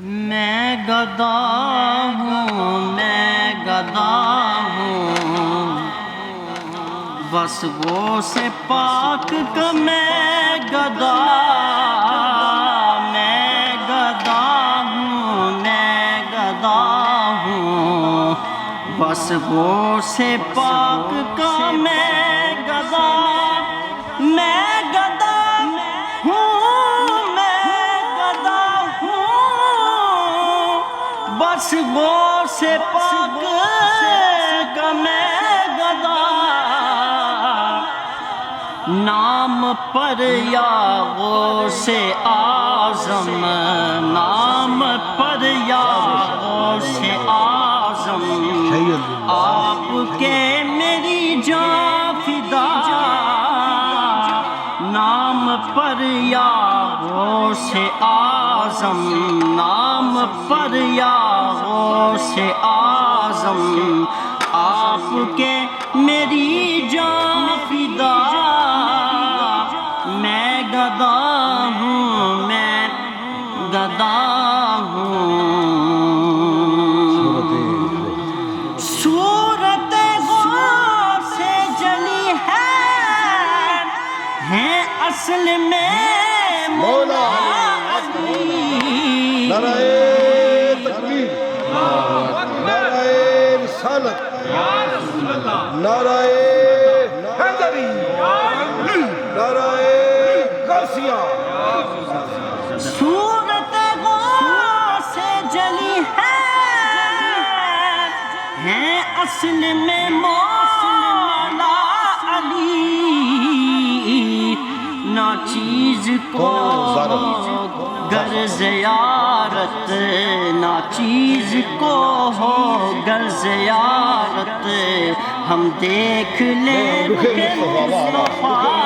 میں گدا ہوں بس وہ سے پاک کا میں گدا ہوں بس وہ سے پاک کا میں گدا بس وہ سے پاک کا میں گدا نام پر یا غوث اعظم نام پر یا غوث اعظم آپ کے میری جان فدا نام پر یا غوث اعظم نام پر یا غوث اعظم آپ کے میری جان فدا میں گدا ہوں صورت غوث سے جلی ہے اصل میں مولا علی نعرہ تکبیر نعرہ رسالت نعرہ حیدری نعرہ غوثیہ صورت غوث سے جلی ہے اصل میں مولا علی نہ چیز کو گر زیارت نہ چیز کو ہو گر زیارت ہم دیکھ لیں رخ مصطفیٰ